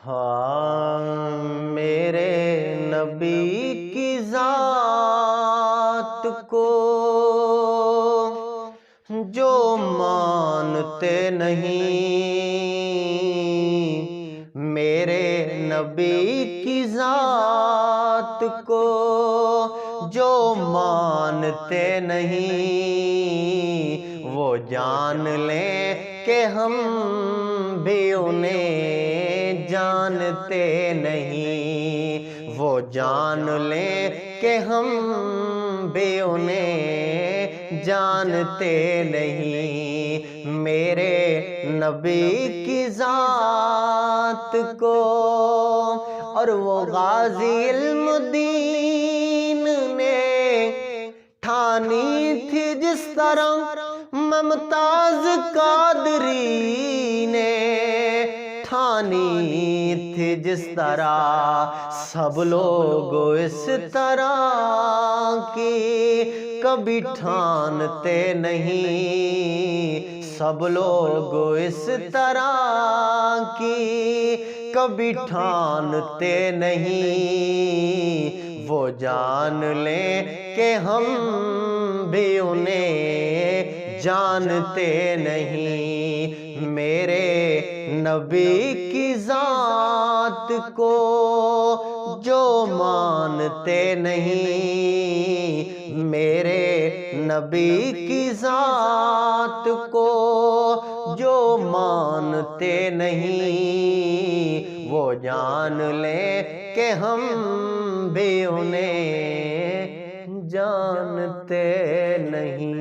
ہاں میرے نبی کی ذات کو جو مانتے نہیں، میرے نبی کی ذات کو جو مانتے نہیں، وہ جان لیں کہ ہم بھی انہیں جانتے نہیں، وہ جان لیں کہ ہم بھی انہیں جانتے نہیں، میرے نبی کی ذات کو۔ اور وہ غازی علم دین نے ٹھانی تھی جس طرح ممتاز قادری نے ٹھانی تھی جس طرح، سب لوگ اس طرح کی کبھی ٹھانتے نہیں، سب لوگ اس طرح کی کبھی ٹھانتے نہیں، وہ جان لیں کہ ہم بھی انہیں جانتے نہیں، میرے نبی کی ذات کو جو مانتے نہیں، میرے نبی کی ذات کو جو مانتے نہیں، وہ جان لیں کہ ہم بھی انہیں جانتے نہیں۔